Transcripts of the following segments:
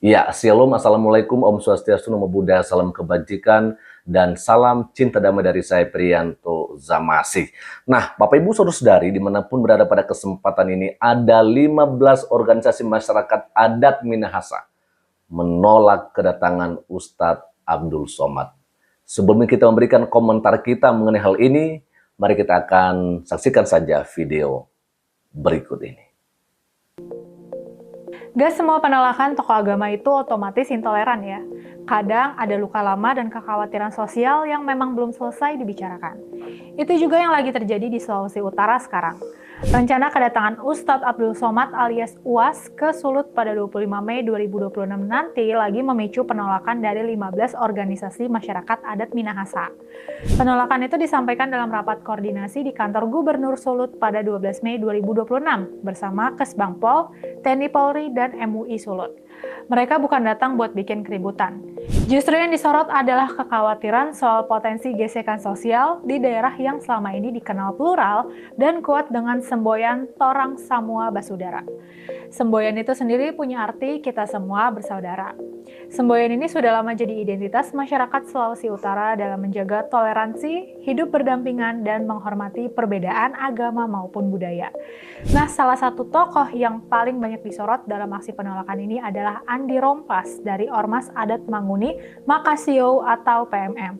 Ya, Shalom, Assalamualaikum, Om Swastiastu, Namo Buddhaya, salam kebajikan, dan salam cinta damai dari saya, Priyanto Zamasih. Nah, Bapak Ibu Saudara-saudari, dimanapun berada pada kesempatan ini, ada 15 organisasi masyarakat adat Minahasa menolak kedatangan Ustadz Abdul Somad. Sebelum kita memberikan komentar kita mengenai hal ini, mari kita akan saksikan saja video berikut ini. Gak semua penolakan tokoh agama itu otomatis intoleran ya. Kadang ada luka lama dan kekhawatiran sosial yang memang belum selesai dibicarakan. Itu juga yang lagi terjadi di Sulawesi Utara sekarang. Rencana kedatangan Ustadz Abdul Somad alias UAS ke Sulut pada 25 Mei 2026 nanti lagi memicu penolakan dari 15 organisasi masyarakat adat Minahasa. Penolakan itu disampaikan dalam rapat koordinasi di kantor Gubernur Sulut pada 12 Mei 2026 bersama Kesbangpol, TNI Polri, dan MUI Sulut. Mereka bukan datang buat bikin keributan. Justru yang disorot adalah kekhawatiran soal potensi gesekan sosial di daerah yang selama ini dikenal plural dan kuat dengan semboyan Torang Samua Basudara. Semboyan itu sendiri punya arti kita semua bersaudara. Semboyan ini sudah lama jadi identitas masyarakat Sulawesi Utara dalam menjaga toleransi, hidup berdampingan, dan menghormati perbedaan agama maupun budaya. Nah, salah satu tokoh yang paling banyak disorot dalam aksi penolakan ini adalah Andi Rompas dari Ormas Adat Manguni Makasio atau PMM.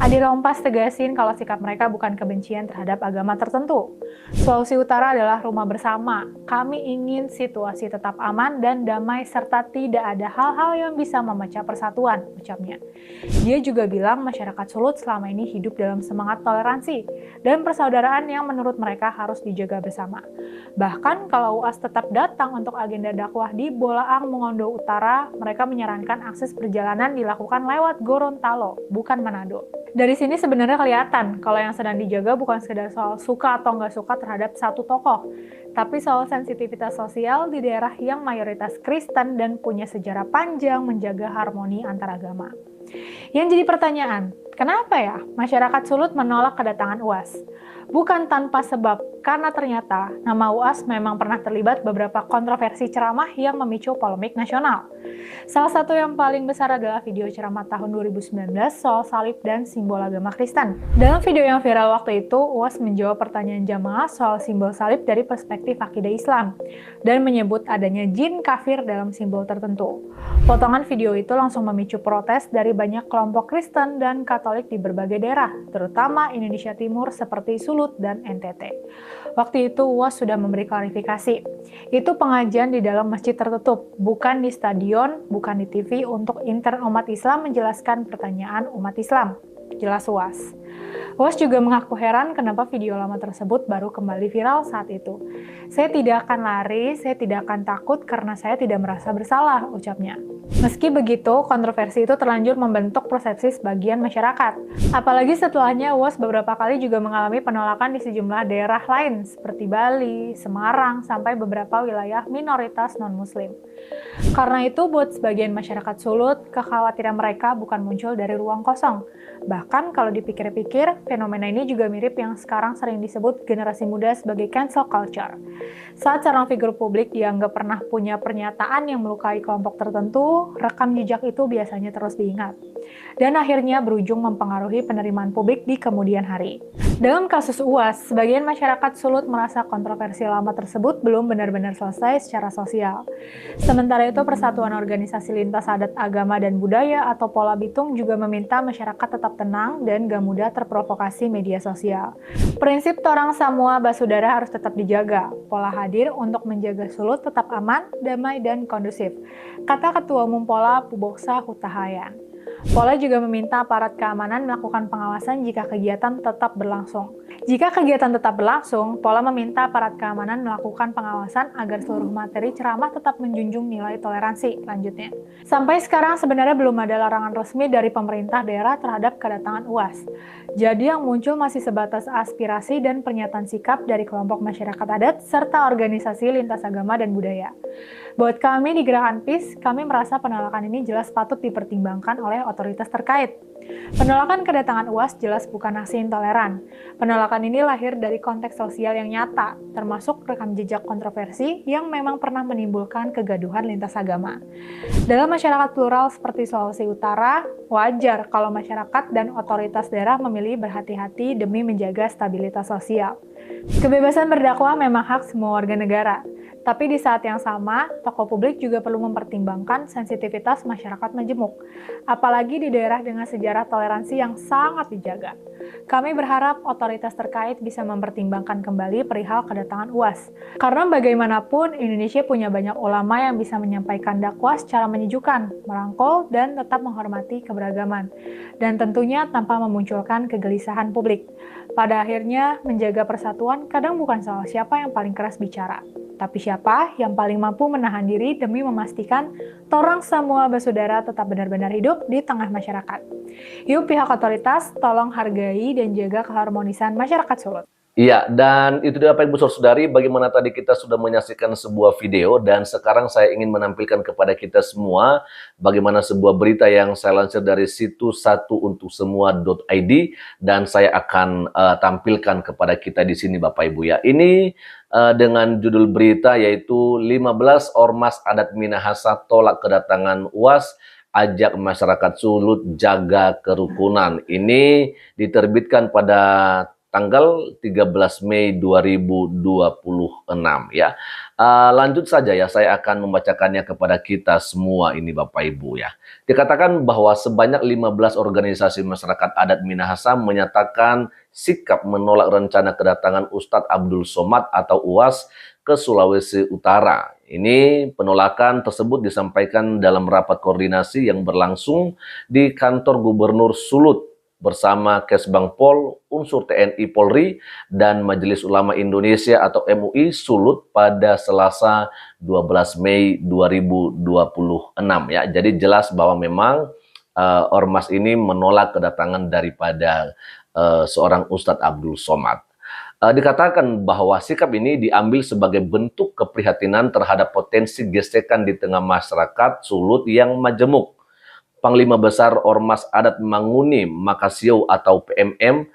Andi Rompas tegasin kalau sikap mereka bukan kebencian terhadap agama tertentu. Sulawesi Utara adalah rumah bersama. Kami ingin situasi tetap aman dan damai serta tidak ada hal-hal yang bisa memecah persatuan, ucapnya. Dia juga bilang masyarakat Sulut selama ini hidup dalam semangat toleransi dan persaudaraan yang menurut mereka harus dijaga bersama. Bahkan kalau UAS tetap datang untuk agenda dakwah di Bolaang Mongondo Utara, mereka menyarankan akses perjalanan dilakukan lewat Gorontalo, bukan Manado. Dari sini sebenarnya kelihatan kalau yang sedang dijaga bukan sekedar soal suka atau nggak suka terhadap satu tokoh, tapi soal sensitivitas sosial di daerah yang mayoritas Kristen dan punya sejarah panjang menjaga harmoni antar agama. Yang jadi pertanyaan, kenapa ya masyarakat Sulut menolak kedatangan UAS? Bukan tanpa sebab, karena ternyata nama UAS memang pernah terlibat beberapa kontroversi ceramah yang memicu polemik nasional. Salah satu yang paling besar adalah video ceramah tahun 2019 soal salib dan simbol agama Kristen. Dalam video yang viral waktu itu, UAS menjawab pertanyaan jamaah soal simbol salib dari perspektif akidah Islam dan menyebut adanya jin kafir dalam simbol tertentu. Potongan video itu langsung memicu protes dari banyak kelompok Kristen dan Katolik di berbagai daerah, terutama Indonesia Timur seperti Sulut dan NTT. Waktu itu UAS sudah memberi klarifikasi. Itu pengajian di dalam masjid tertutup, bukan di stadion, bukan di TV untuk intern umat Islam menjelaskan pertanyaan umat Islam. Jelas UAS. UAS juga mengaku heran kenapa video lama tersebut baru kembali viral saat itu. Saya tidak akan lari, saya tidak akan takut karena saya tidak merasa bersalah, ucapnya. Meski begitu, kontroversi itu terlanjur membentuk persepsi sebagian masyarakat. Apalagi setelahnya UAS beberapa kali juga mengalami penolakan di sejumlah daerah lain seperti Bali, Semarang, sampai beberapa wilayah minoritas non-muslim. Karena itu, buat sebagian masyarakat Sulut, kekhawatiran mereka bukan muncul dari ruang kosong. Bahkan kalau dipikir-pikir, fenomena ini juga mirip yang sekarang sering disebut generasi muda sebagai cancel culture. Saat seorang figur publik dianggap pernah punya pernyataan yang melukai kelompok tertentu, rekam jejak itu biasanya terus diingat. Dan akhirnya berujung mempengaruhi penerimaan publik di kemudian hari. Dalam kasus UAS, sebagian masyarakat Sulut merasa kontroversi lama tersebut belum benar-benar selesai secara sosial. Sementara itu, Persatuan Organisasi Lintas Adat Agama dan Budaya atau Pola Bitung juga meminta masyarakat tetap tenang dan gak mudah terprovokasi media sosial. Prinsip Torang Samua Basudara harus tetap dijaga. Pola hadir untuk menjaga Sulut tetap aman, damai, dan kondusif, kata Ketua Umum Pola Puboksa Hutahayan. Pola juga meminta aparat keamanan melakukan pengawasan jika kegiatan tetap berlangsung. Jika kegiatan tetap berlangsung, Pola meminta aparat keamanan melakukan pengawasan agar seluruh materi ceramah tetap menjunjung nilai toleransi, lanjutnya. Sampai sekarang sebenarnya belum ada larangan resmi dari pemerintah daerah terhadap kedatangan UAS. Jadi yang muncul masih sebatas aspirasi dan pernyataan sikap dari kelompok masyarakat adat serta organisasi lintas agama dan budaya. Buat kami di Gerakan PIS, kami merasa penolakan ini jelas patut dipertimbangkan oleh otoritas terkait. Penolakan kedatangan UAS jelas bukan aksi intoleran. Penolakan penolakan ini lahir dari konteks sosial yang nyata, termasuk rekam jejak kontroversi yang memang pernah menimbulkan kegaduhan lintas agama. Dalam masyarakat plural seperti Sulawesi Utara, wajar kalau masyarakat dan otoritas daerah memilih berhati-hati demi menjaga stabilitas sosial. Kebebasan berdakwah memang hak semua warga negara. Tapi di saat yang sama, tokoh publik juga perlu mempertimbangkan sensitivitas masyarakat majemuk, apalagi di daerah dengan sejarah toleransi yang sangat dijaga. Kami berharap otoritas terkait bisa mempertimbangkan kembali perihal kedatangan UAS. Karena bagaimanapun, Indonesia punya banyak ulama yang bisa menyampaikan dakwah secara menyejukkan, merangkul, dan tetap menghormati keberagaman. Dan tentunya tanpa memunculkan kegelisahan publik. Pada akhirnya, menjaga persatuan kadang bukan soal siapa yang paling keras bicara, tapi siapa yang paling mampu menahan diri demi memastikan torang semua bersaudara tetap benar-benar hidup di tengah masyarakat. Yuk pihak otoritas, tolong hargai dan jaga keharmonisan masyarakat Sulut. Iya, dan itu dia Bapak Ibu Saudari, bagaimana tadi kita sudah menyaksikan sebuah video dan sekarang saya ingin menampilkan kepada kita semua bagaimana sebuah berita yang saya lansir dari situs satuuntuksemua.id dan saya akan tampilkan kepada kita di sini Bapak Ibu ya. Ini dengan judul berita yaitu 15 Ormas Adat Minahasa tolak kedatangan UAS, ajak masyarakat Sulut jaga kerukunan. Ini diterbitkan pada tanggal 13 Mei 2026 ya. Lanjut saja ya, saya akan membacakannya kepada kita semua ini Bapak Ibu ya. Dikatakan bahwa sebanyak 15 organisasi masyarakat adat Minahasa menyatakan sikap menolak rencana kedatangan Ustadz Abdul Somad atau UAS ke Sulawesi Utara. Ini penolakan tersebut disampaikan dalam rapat koordinasi yang berlangsung di kantor Gubernur Sulut bersama Kesbangpol, unsur TNI Polri, dan Majelis Ulama Indonesia atau MUI Sulut pada Selasa 12 Mei 2026 ya. Jadi jelas bahwa memang ormas ini menolak kedatangan daripada seorang Ustadz Abdul Somad. Dikatakan bahwa sikap ini diambil sebagai bentuk keprihatinan terhadap potensi gesekan di tengah masyarakat Sulut yang majemuk. Panglima Besar Ormas Adat Manguni Makasio atau PMM,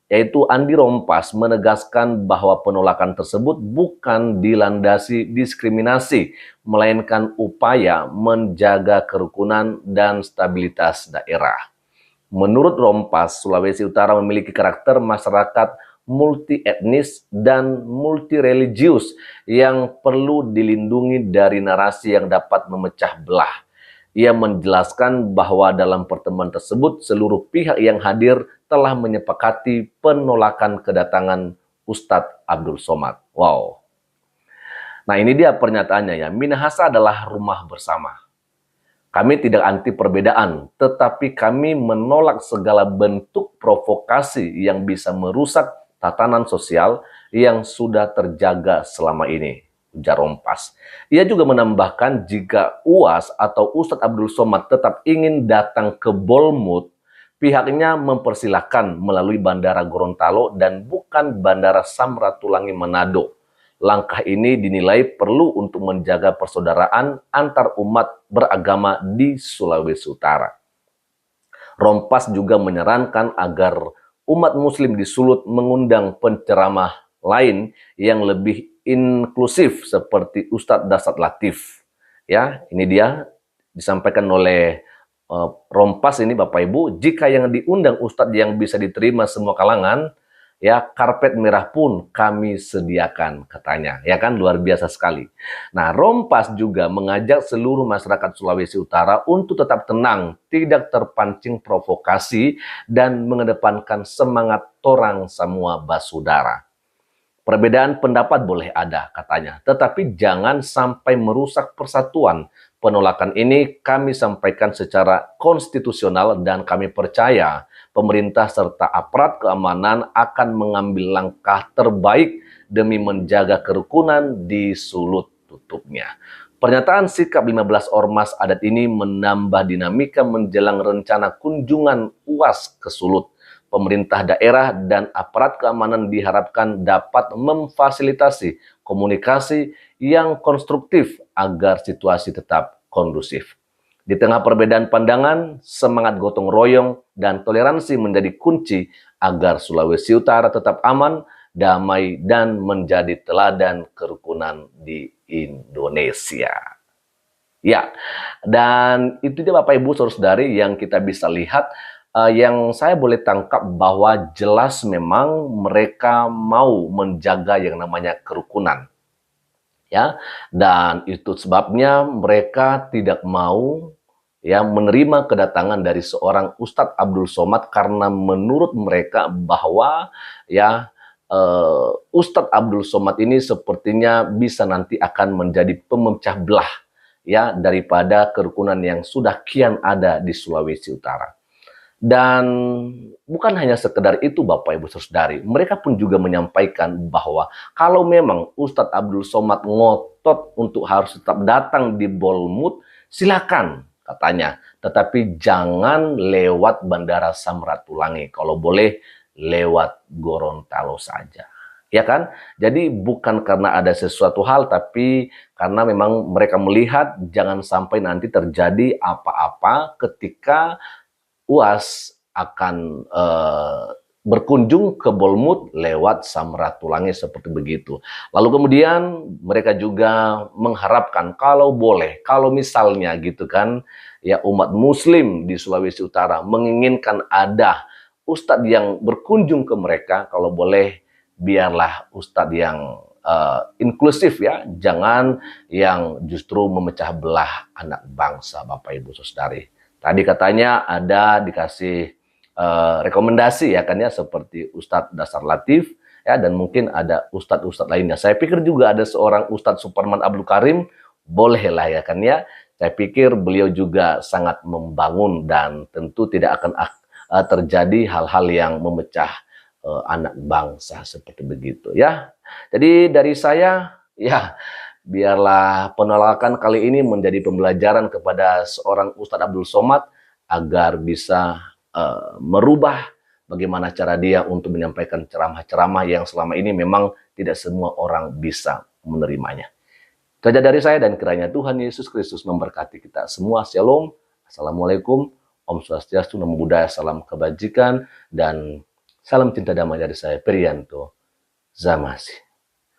yaitu Andi Rompas, menegaskan bahwa penolakan tersebut bukan dilandasi diskriminasi, melainkan upaya menjaga kerukunan dan stabilitas daerah. Menurut Rompas, Sulawesi Utara memiliki karakter masyarakat multi etnis dan multi religius yang perlu dilindungi dari narasi yang dapat memecah belah. Ia menjelaskan bahwa dalam pertemuan tersebut seluruh pihak yang hadir telah menyepakati penolakan kedatangan Ustadz Abdul Somad. Wow. Nah ini dia pernyataannya ya, Minahasa adalah rumah bersama. Kami tidak anti perbedaan, tetapi kami menolak segala bentuk provokasi yang bisa merusak tatanan sosial yang sudah terjaga selama ini, ujar Rompas. Ia juga menambahkan jika UAS atau Ustadz Abdul Somad tetap ingin datang ke Bolmut, pihaknya mempersilahkan melalui Bandara Gorontalo dan bukan Bandara Samratulangi Manado. Langkah ini dinilai perlu untuk menjaga persaudaraan antar umat beragama di Sulawesi Utara. Rompas juga menyarankan agar umat muslim di Sulut mengundang penceramah lain yang lebih inklusif seperti Ustadz Dasat Latif. Ya, ini dia disampaikan oleh Rompas ini Bapak Ibu, jika yang diundang Ustadz yang bisa diterima semua kalangan, ya karpet merah pun kami sediakan katanya. Ya kan, luar biasa sekali. Nah, Rompas juga mengajak seluruh masyarakat Sulawesi Utara untuk tetap tenang, tidak terpancing provokasi dan mengedepankan semangat torang semua basudara. Perbedaan pendapat boleh ada, katanya, tetapi jangan sampai merusak persatuan. Penolakan ini kami sampaikan secara konstitusional dan kami percaya pemerintah serta aparat keamanan akan mengambil langkah terbaik demi menjaga kerukunan di Sulut, tutupnya. Pernyataan sikap 15 ormas adat ini menambah dinamika menjelang rencana kunjungan UAS ke Sulut. Pemerintah daerah dan aparat keamanan diharapkan dapat memfasilitasi komunikasi yang konstruktif agar situasi tetap kondusif. Di tengah perbedaan pandangan, semangat gotong royong dan toleransi menjadi kunci agar Sulawesi Utara tetap aman, damai, dan menjadi teladan kerukunan di Indonesia. Ya, dan itu dia Bapak Ibu Saudara-saudari yang kita bisa lihat, yang saya boleh tangkap bahwa jelas memang mereka mau menjaga yang namanya kerukunan. Ya, dan itu sebabnya mereka tidak mau ya menerima kedatangan dari seorang Ustadz Abdul Somad karena menurut mereka bahwa ya Ustadz Abdul Somad ini sepertinya bisa nanti akan menjadi pemecah belah ya daripada kerukunan yang sudah kian ada di Sulawesi Utara. Dan bukan hanya sekedar itu Bapak Ibu Saudari, mereka pun juga menyampaikan bahwa kalau memang Ustadz Abdul Somad ngotot untuk harus tetap datang di Bolmut, silakan katanya. Tetapi jangan lewat Bandara Samratulangi, kalau boleh lewat Gorontalo saja. Ya kan? Jadi bukan karena ada sesuatu hal, tapi karena memang mereka melihat jangan sampai nanti terjadi apa-apa ketika UAS akan berkunjung ke Bolmut lewat Samratulangi seperti begitu. Lalu kemudian mereka juga mengharapkan kalau boleh, kalau misalnya gitu kan, ya umat Muslim di Sulawesi Utara menginginkan ada ustadz yang berkunjung ke mereka, kalau boleh biarlah ustadz yang inklusif ya, jangan yang justru memecah belah anak bangsa Bapak Ibu Saudari. Tadi katanya ada dikasih rekomendasi ya kan ya, seperti Ustadz Dasar Latif ya, dan mungkin ada ustadz-ustadz lainnya. Saya pikir juga ada seorang Ustadz Suparman Abdul Karim, bolehlah ya kan ya. Saya pikir beliau juga sangat membangun dan tentu tidak akan terjadi hal-hal yang memecah anak bangsa seperti begitu ya. Jadi dari saya ya, biarlah penolakan kali ini menjadi pembelajaran kepada seorang Ustadz Abdul Somad agar bisa merubah bagaimana cara dia untuk menyampaikan ceramah-ceramah yang selama ini memang tidak semua orang bisa menerimanya. Itu saja dari saya, dan kiranya Tuhan Yesus Kristus memberkati kita semua. Shalom. Assalamualaikum. Om Swastiastu, Namo Buddhaya, salam kebajikan, dan salam cinta damai dari saya, Priyanto Zamasi.